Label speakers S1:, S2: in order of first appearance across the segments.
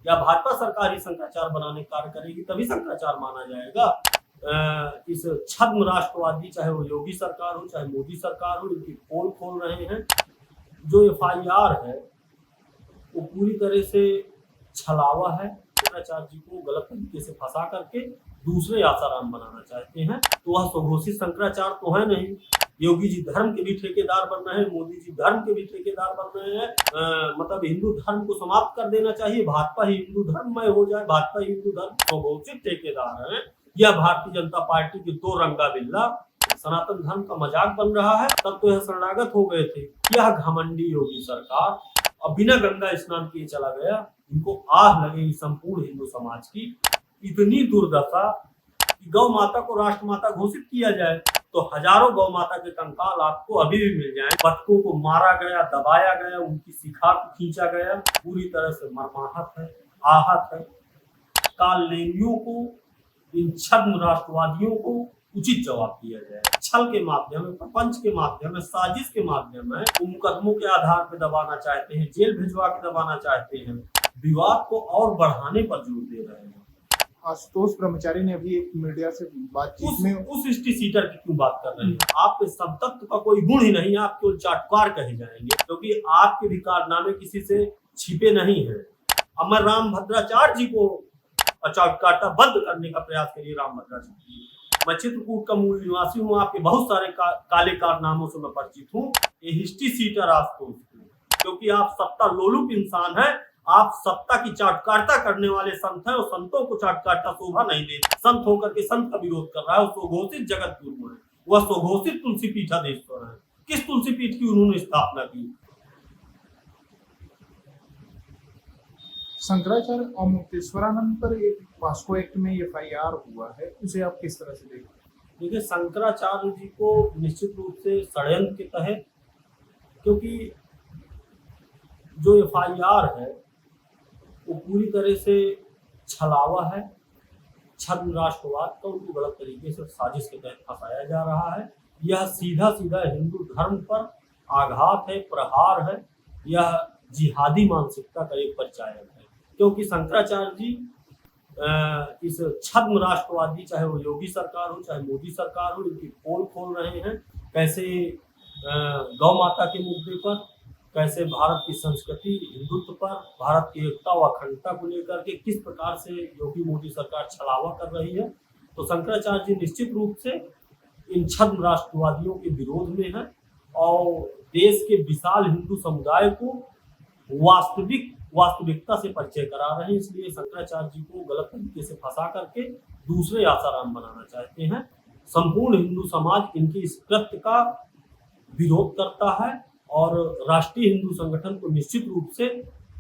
S1: या भाजपा सरकार ही शंकराचार्य बनाने का कार्य करेगी तभी शंकराचार्य माना जाएगा। इस छद्म राष्ट्रवादी, चाहे वो योगी सरकार हो चाहे मोदी सरकार हो, इनकी पोल खोल रहे हैं। जो FIR है वो पूरी तरह से छलावा है। शंकराचार्य जी को गलत तरीके से फंसा करके दूसरे आसाराम बनाना चाहते हैं। तो वह स्वघोषित शंकराचार्य तो है नहीं। योगी जी धर्म के भी ठेकेदार बन रहे हैं, मोदी जी धर्म के भी ठेकेदार बन रहे हैं। मतलब हिंदू धर्म को समाप्त कर देना चाहिए, भाजपा ही हिंदू धर्ममय हो जाए, भाजपा ही हिंदू धर्म स्वघोषित ठेकेदार है। यह भारतीय जनता पार्टी की दो रंगा बिल्ला सनातन धर्म का मजाक बन रहा है। तब तो यह शरणागत हो गए थे। यह घमंडी योगी सरकार अब बिना गंगा स्नान किए चला गया। इनको आह लगे संपूर्ण हिंदू समाज की। इतनी दुर्दशा कि गौ माता को राष्ट्र माता घोषित किया जाए तो हजारों गौ माता के कंकाल आपको अभी भी मिल जाएं। बच्चों को मारा गया, दबाया गया, उनकी शिखा को खींचा गया, पूरी तरह से मर्माहत है, आहत है। कालनेमियों को, इन छद्म राष्ट्रवादियों को उचित जवाब दिया जाए। छल के माध्यम में, प्रपंच के माध्यम में, साजिश के माध्यम में मुकदमों के आधार पर दबाना चाहते हैं, जेल भिजवा के दबाना चाहते हैं, विवाद को और बढ़ाने पर जोर दे रहे हैं।
S2: आशुतोष ब्रह्मचारी ने अभी एक मीडिया से बातचीत में
S1: उस हिस्ट्री सीटर की क्यों बात कर रहे हैं? आप सब तत्व का कोई गुण ही नहीं है, आप केवल चाटुकार कहे जाएंगे, क्योंकि आपके भी कारनामे किसी से छिपे नहीं है। अब मैं रामभद्राचार्य जी को चाटुकारिता बंद करने का प्रयास करिए। रामभद्राचार्य जी, मैं चित्रकूट का मूल निवासी हूँ, आपके बहुत सारे काले कारनामों से मैं परिचित हूँ। ये हिस्ट्री सीटर आशुतोष, क्योंकि आप सत्ता लोलुप इंसान है। आप सत्ता की चाटुकारिता करने वाले संत हैं और संतों को चाटुकारिता शोभा नहीं देती। संत होकर के संत का विरोध कर रहा है, स्वघोषित जगत गुरु है, वह स्वघोषित तुलसी पीठाधीश्वर है। किस तुलसी पीठ की उन्होंने स्थापना की?
S2: शंकराचार्य और मुक्तेश्वरानंद पर एक पॉस्को एक्ट में FIR हुआ है, उसे आप किस तरह से देखते हैं?
S1: देखिए, शंकराचार्य जी को निश्चित रूप से षड्यंत्र के तहत, क्योंकि जो FIR है वो पूरी तरह से छलावा है, छद्म राष्ट्रवाद का उनको गलत तरीके से साजिश के तहत फंसाया जा रहा है। यह सीधा सीधा हिंदू धर्म पर आघात है, प्रहार है। यह जिहादी मानसिकता का एक परिचायक है, क्योंकि शंकराचार्य जी इस छद्म राष्ट्रवादी, चाहे वो योगी सरकार हो चाहे मोदी सरकार हो, इनकी पोल खोल रहे हैं। कैसे गौ माता के मुद्दे पर, कैसे भारत की संस्कृति, हिंदुत्व पर, भारत की एकता व अखंडता को लेकर के किस प्रकार से योगी मोदी सरकार छलावा कर रही है। तो शंकराचार्य जी निश्चित रूप से इन छद्म राष्ट्रवादियों के विरोध में है और देश के विशाल हिंदू समुदाय को वास्तविकता से परिचय करा रहे हैं। इसलिए शंकराचार्य जी को गलत तरीके से फंसा करके दूसरे आसाराम बनाना चाहते हैं। संपूर्ण हिंदू समाज इनकी इस कृत्य का विरोध करता है और राष्ट्रीय हिंदू संगठन को निश्चित रूप से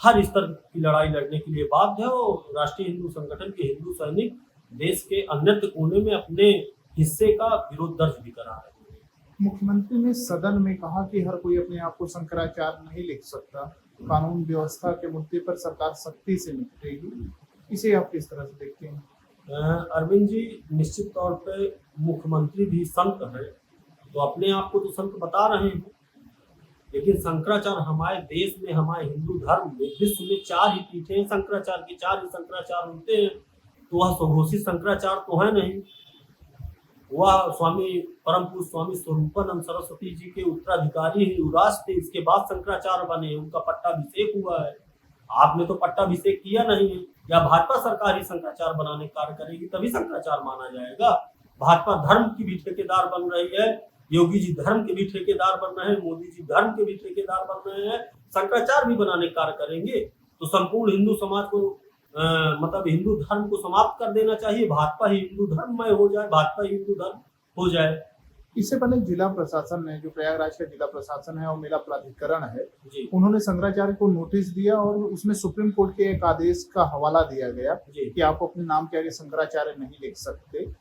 S1: हर स्तर की लड़ाई लड़ने के लिए बाध्य है। और राष्ट्रीय हिंदू संगठन के हिंदू सैनिक देश के अन्य कोने में अपने हिस्से का विरोध दर्ज भी करा रहे हैं।
S2: मुख्यमंत्री ने सदन में कहा कि हर कोई अपने आप को शंकराचार्य नहीं लिख सकता, कानून व्यवस्था के मुद्दे पर सरकार सख्ती से निपटेगी। इसे आप किस तरह से देखते हैं?
S1: अरविंद जी, निश्चित तौर पे मुख्यमंत्री भी संत है, तो अपने आप को तो संत बता रहे हैं, लेकिन शंकराचार्य हमारे देश में, हमारे हिंदू धर्म में, विश्व में 4 ही पीठे हैं शंकराचार्य की, 4 ही शंकराचार्य होते हैं। तो वह स्वघोषित शंकराचार्य तो है नहीं। वह स्वामी परम पूज्य स्वामी स्वरूपानंद सरस्वती जी के उत्तराधिकारी ही युवराज थे, इसके बाद शंकराचार्य बने, उनका पट्टाभिषेक हुआ है। आपने तो पट्टाभिषेक किया नहीं है। या भाजपा सरकार ही शंकराचार्य बनाने का कार्य करेगी तभी शंकराचार्य माना जाएगा। भाजपा धर्म की भी ठेकेदार बन रही है, योगी जी धर्म के भी ठेकेदार बन रहे हैं, मोदी जी धर्म के भी ठेकेदार बन रहे हैं। शंकराचार्य भी बनाने का कार्य करेंगे तो संपूर्ण हिंदू समाज को मतलब हिंदू धर्म को समाप्त कर देना चाहिए, भाजपा ही हिंदू धर्ममय हो जाए, भाजपा ही हिंदू धर्म हो जाए।
S2: इससे पहले जिला प्रशासन ने, जो प्रयागराज का जिला प्रशासन है और मेला प्राधिकरण है,
S1: उन्होंने
S2: शंकराचार्य को नोटिस दिया और उसमें सुप्रीम कोर्ट के एक आदेश का हवाला दिया गया कि आप अपने नाम के आगे शंकराचार्य नहीं लिख सकते।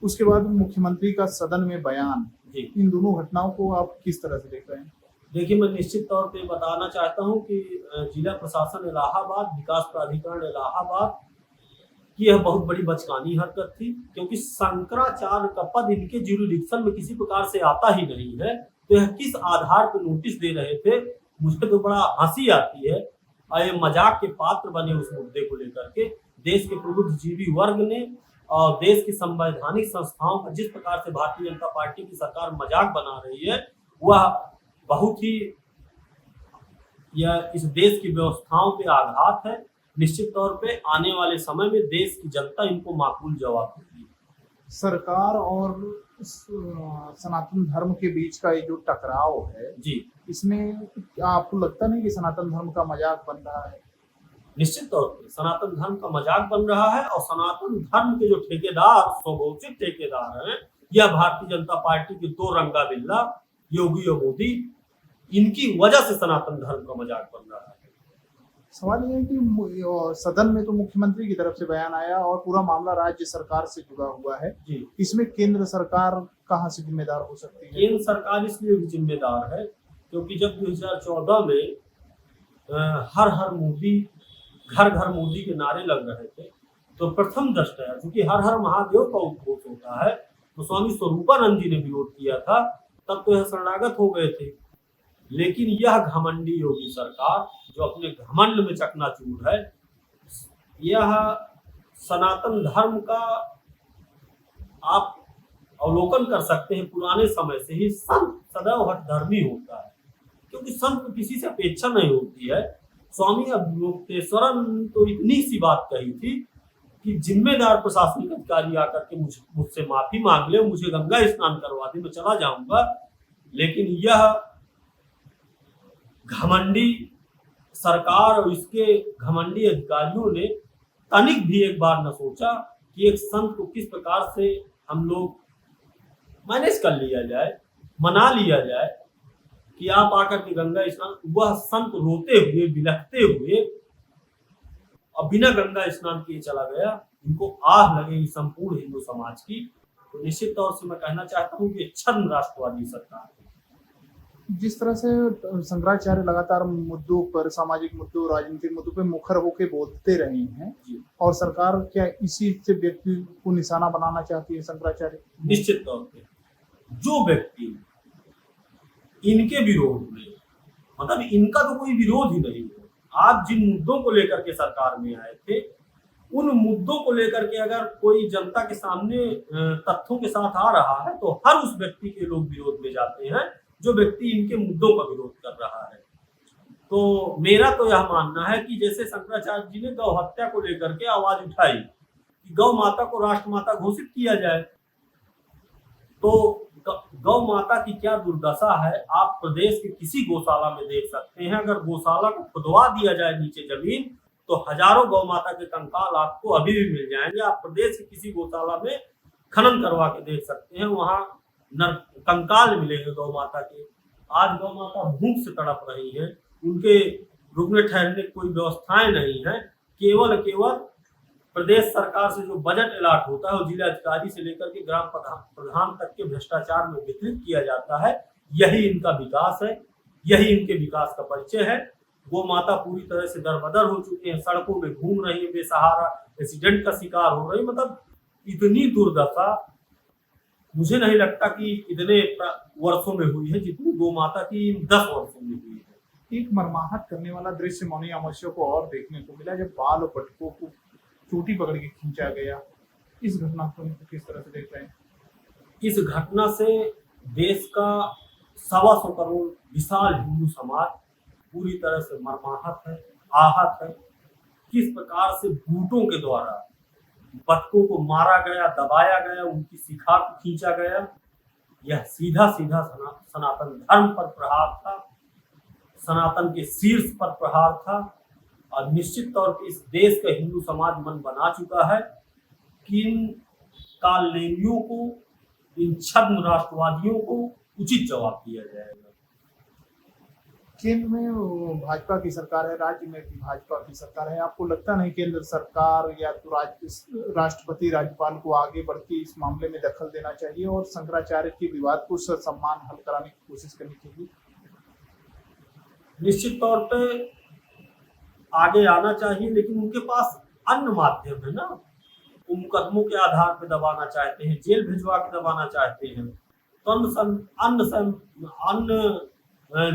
S2: उसके बाद मुख्यमंत्री का सदन में बयान, इन दोनों घटनाओं को आप किस तरह से देख रहे हैं?
S1: देखिए, मैं निश्चित तौर पे बताना चाहता हूं कि जिला प्रशासन इलाहाबाद, विकास प्राधिकरण इलाहाबाद की यह बहुत बड़ी बचकानी हरकत थी, क्योंकि शंकराचार्य का पद इनके ज्यूरिडिक्शन में किसी प्रकार से आता ही नहीं है। तो यह किस आधार पर नोटिस दे रहे थे, मुझे तो बड़ा हंसी आती है। ये मजाक के पात्र बने उस मुद्दे को लेकर के। देश के प्रबुद्धजीवी वर्ग ने और देश की संवैधानिक संस्थाओं का जिस प्रकार से भारतीय जनता पार्टी की सरकार मजाक बना रही है, वह बहुत ही यह इस देश की व्यवस्थाओं पे आघात है। निश्चित तौर पे आने वाले समय में देश की जनता इनको माकूल जवाब देगी।
S2: सरकार और सनातन धर्म के बीच का ये जो टकराव है
S1: जी,
S2: इसमें आपको लगता नहीं कि सनातन धर्म का मजाक बन रहा है?
S1: निश्चित तौर पे सनातन धर्म का मजाक बन रहा है और सनातन धर्म के जो ठेकेदार, स्वघोषित ठेकेदार हैं, यह भारतीय जनता पार्टी के दो रंगा बिल्ला योगी और मोदी, इनकी वजह से सनातन धर्म का मजाक बन रहा है।
S2: सवाल ये है कि सदन में तो मुख्यमंत्री की तरफ से बयान आया और पूरा मामला राज्य सरकार से जुड़ा हुआ है
S1: जी,
S2: इसमें केंद्र सरकार कहाँ से जिम्मेदार हो सकती है?
S1: केंद्र सरकार इसलिए भी जिम्मेदार है क्योंकि जब 2014 में हर हर मोदी, घर घर मोदी के नारे लग रहे थे, तो प्रथम दृष्टया चूंकि हर हर महादेव का उद्घोष होता है, तो स्वामी स्वरूपानंद जी ने विरोध किया था, तब तो यह शरणागत हो गए थे। लेकिन यह घमंडी योगी सरकार जो अपने घमंड में चकनाचूर है, यह सनातन धर्म का आप अवलोकन कर सकते हैं। पुराने समय से ही संत सदैव हठधर्मी होता है, क्योंकि संत को किसी से अपेक्षा नहीं होती है। स्वामी अवधूतेश्वरन तो इतनी सी बात कही थी कि जिम्मेदार प्रशासनिक अधिकारी आकर के मुझसे माफी मांग ले, मुझे गंगा स्नान करवा दे, मैं चला जाऊंगा। लेकिन यह घमंडी सरकार और इसके घमंडी अधिकारियों ने तनिक भी एक बार न सोचा कि एक संत को किस प्रकार से हम लोग मैनेज कर लिया जाए, मना लिया जाए कि आप आकर के गंगा स्नान। वह संत रोते हुए, बिलखते हुए और बिना गंगा स्नान किए चला गया। इनको आह लगे संपूर्ण हिंदू समाज की। तो निश्चित तौर से मैं कहना चाहता हूँ कि छद्म राष्ट्रवादी सरकार है।
S2: जिस तरह से शंकराचार्य लगातार मुद्दों पर, सामाजिक मुद्दों, राजनीतिक मुद्दों पर मुखर होकर बोलते रहे हैं, और सरकार क्या इसी से व्यक्ति को निशाना बनाना चाहती है शंकराचार्य?
S1: निश्चित तौर पे जो व्यक्ति इनके विरोध में, मतलब इनका तो कोई विरोध ही नहीं है, आप जिन मुद्दों को लेकर के सरकार में आए थे, उन मुद्दों को लेकर के अगर कोई जनता के सामने तथ्यों के साथ आ रहा है, तो हर उस व्यक्ति के लोग विरोध में जाते हैं जो व्यक्ति इनके मुद्दों का विरोध कर रहा है। तो मेरा तो यह मानना है कि जैसे शंकराचार्य जी ने गौ हत्या को लेकर के आवाज उठाई कि गौ माता को राष्ट्रमाता घोषित किया जाए, तो गौ माता की क्या दुर्दशा है आप प्रदेश के किसी गौशाला में देख सकते हैं। अगर गौशाला को खुदवा दिया जाए नीचे जमीन, तो हजारों गौ माता के कंकाल आपको अभी भी मिल जाएंगे। आप प्रदेश के किसी गौशाला में खनन करवा के देख सकते हैं, वहां कंकाल मिलेंगे गौ माता के। आज गौ माता भूख से तड़प रही है, उनके रुकने ठहरने की कोई व्यवस्थाएं नहीं है। केवल प्रदेश सरकार से जो बजट अलॉट होता है वो जिलाधिकारी से लेकर के ग्राम प्रधान तक के भ्रष्टाचार में वितरित किया जाता है। यही इनका विकास है, यही इनके विकास का परिचय है। गौ माता पूरी तरह से दरबदर हो चुके हैं, सड़कों में घूम रही है, बेसहारा एक्सीडेंट का शिकार हो रही। मतलब इतनी दुर्दशा मुझे नहीं लगता कि इतने वर्षों में हुई है जितनी गौ माता की 10 वर्षों में हुई है।
S2: एक मर्माहत करने वाला दृश्य मौनी अमावस्या को और देखने को मिला, जब बाल और पटकों को चोटी पकड़ के खींचा गया। इस घटना को किस तरह से देख रहे हैं?
S1: इस घटना से देश का 125 करोड़ विशाल हिंदू समाज पूरी तरह से मर्माहत है, आहत है। किस प्रकार से बूटों के द्वारा बच्चों को मारा गया, दबाया गया, उनकी शिखा को खींचा गया, यह सीधा सीधा सनातन धर्म पर प्रहार था, सनातन के शीर्ष पर प्रहार था। और निश्चित तौर पर इस देश का हिंदू समाज मन बना चुका है कि इन कालनेमियों को, इन छद्म राष्ट्रवादियों को उचित जवाब दिया जाएगा।
S2: केंद्र में भाजपा की सरकार है, राज्य में भी भाजपा की सरकार है। आपको लगता नहीं केंद्र सरकार या तो राष्ट्रपति राज्यपाल को आगे बढ़ के इस मामले में दखल देना चाहिए और शंकराचार्य के विवाद को ससम्मान हल कराने की कोशिश करनी चाहिए?
S1: निश्चित तौर पे आगे आना चाहिए, लेकिन उनके पास अन्य माध्यम है ना। वो मुकदमों के आधार पर दबाना चाहते हैं, जेल भिजवा के दबाना चाहते हैं, तो अन्य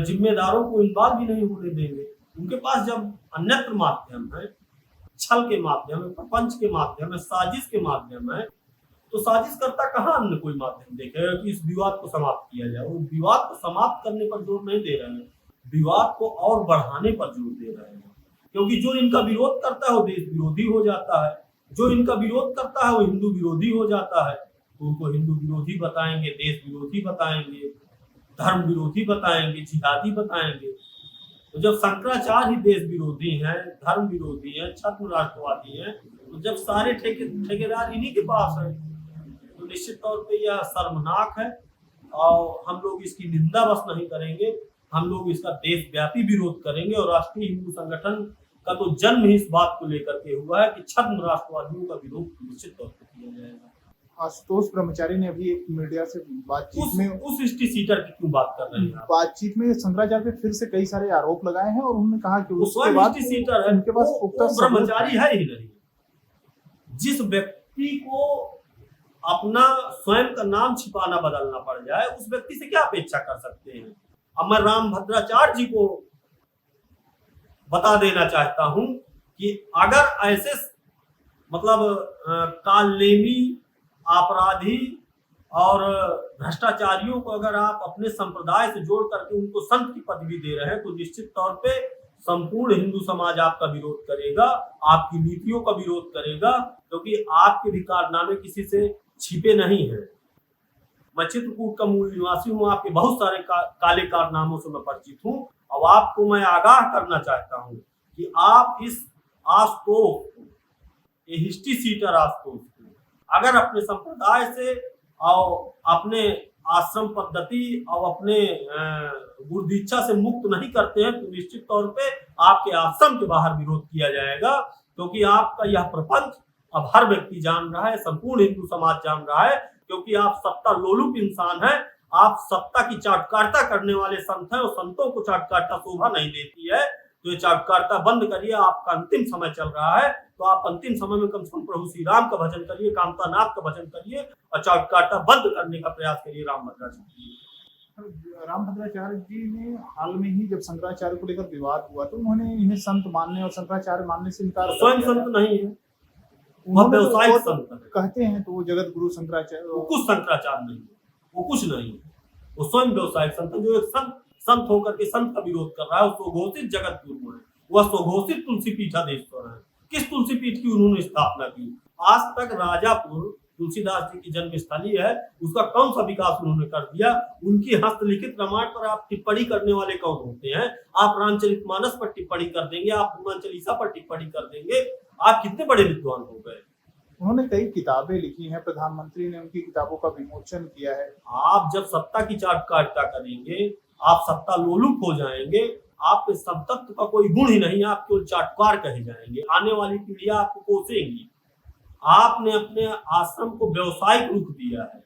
S1: जिम्मेदारों को इन्वॉल्व भी नहीं होने देंगे। उनके पास जब अन्यत्र माध्यम है, छल के माध्यम है, प्रपंच के माध्यम है, साजिश के माध्यम है, तो साजिश करता कहाँ अन्य कोई माध्यम देखेगा कि इस विवाद को समाप्त किया जाए। वो विवाद को समाप्त करने पर जोर नहीं दे रहे हैं, विवाद को और बढ़ाने पर जोर दे रहे हैं, क्योंकि जो इनका विरोध करता है वो देश विरोधी हो जाता है, जो इनका विरोध करता है वो हिंदू विरोधी हो जाता है। तो उनको हिंदू विरोधी बताएंगे, देश विरोधी बताएंगे, धर्म विरोधी बताएंगे, जिहादी बताएंगे। तो जब शंकराचार्य ही देश विरोधी हैं, धर्म विरोधी हैं, छद्म राष्ट्रवादी हैं, तो जब सारे ठेकेदार इन्हीं के पास है, तो निश्चित तौर पे यह शर्मनाक है और हम लोग इसकी निंदा बस नहीं करेंगे, हम लोग इसका देशव्यापी विरोध करेंगे। और राष्ट्रीय हिंदू संगठन का तो जन्म ही इस बात को लेकर के हुआ है कि छद्म राष्ट्रवादियों का विरोध निश्चित तौर पर किया जाएगा।
S2: आशुतोष ब्रह्मचारी ने अभी एक मीडिया से बातचीत में
S1: उस हिस्ट्री सीटर की क्यों बात कर रहे हैं आप?
S2: बातचीत में शंकराचार्य पे फिर से कई सारे आरोप लगाए हैं और उन्होंने कहा कि उसके बाद
S1: सीटर है,
S2: उनके पास पुख्ता
S1: ब्रह्मचारी है ही नहीं। जिस व्यक्ति को अपना स्वयं का नाम छिपाना बदलना पड़ जाए, उस व्यक्ति से क्या अपेक्षा कर सकते हैं। अब मैं रामभद्राचार्य जी को बता देना चाहता हूं कि अगर ऐसे मतलब कालनेमी, अपराधी और भ्रष्टाचारियों को अगर आप अपने संप्रदाय से जोड़ करके उनको संत की पदवी दे रहे हैं, तो निश्चित तौर पे संपूर्ण हिंदू समाज आपका विरोध करेगा, आपकी नीतियों का विरोध करेगा, क्योंकि आपके भी कारनामे किसी से छिपे नहीं हैं। मैं चित्रकूट का मूल निवासी हूँ, आपके बहुत सारे काले कारनामों से मैं परिचित हूँ। अब आपको मैं आगाह करना चाहता हूँ कि आप इस आशुतोष को, ये हिस्ट्री सीटर आशुतोष को, अगर अपने संप्रदाय से और अपने आश्रम पद्धति और अपने गुरु दीक्षा से मुक्त नहीं करते हैं, तो निश्चित तौर पे आपके आश्रम के बाहर विरोध किया जाएगा, क्योंकि आपका यह प्रपंच अब हर व्यक्ति जान रहा है, संपूर्ण हिंदू समाज जान रहा है, क्योंकि आप सत्ता लोलुप इंसान हैं, आप सत्ता की चाटुकारिता करने वाले संत हैं और संतों को चाटुकारिता शोभा नहीं देती है। तो ये चाटुकारिता बंद करिए, आपका अंतिम समय चल रहा है, तो आप अंतिम समय में कम से कम प्रभु श्री राम का भजन करिए, कामतानाथ का भजन करिए और चाटुकारिता बंद करने का प्रयास करिए।
S2: रामभद्राचार्य जी ने हाल में ही जब शंकराचार्य को लेकर विवाद हुआ तो उन्होंने इन्हें संत मानने और शंकराचार्य मानने से इनकार कर
S1: स्वयं संत नहीं है, वह व्यवसायिक संत है।
S2: कहते हैं तो वो जगत गुरु शंकराचार्य,
S1: वो कुछ शंकराचार्य नहीं है, वो कुछ नहीं है, वो स्वयं व्यवसायिक संत है, जो एक संत होकर के संत का विरोध कर रहा है। वो स्वघोषित जगत गुरु है, वह स्वघोषित तुलसी पीठाधीश्वर है। किस तुलसी पीठ की उन्होंने स्थापना की? आज तक राजापुर तुलसीदास जी की जन्म स्थली है, उसका कौन सा विकास उन्होंने कर दिया? उनकी हस्तलिखित रामायण पर आप टिप्पणी करने वाले कौन होते हैं? आप रामचरितमानस पर टिप्पणी कर देंगे, आप हनुमान चालीसा पर टिप्पणी कर देंगे, आप कितने बड़े विद्वान हो गए।
S2: उन्होंने कई किताबें लिखी हैं, प्रधानमंत्री ने उनकी किताबों का विमोचन किया है।
S1: आप जब सत्ता की चाटुकारिता करेंगे, आप सत्ता लोलुप हो जाएंगे, आप सब तत्व का कोई गुण ही नहीं, आप केवल चाटुकार कहे जाएंगे, आने वाली पीढ़ियां आपको कोसेंगी। आपने अपने आश्रम को व्यवसायिक रुख दिया है,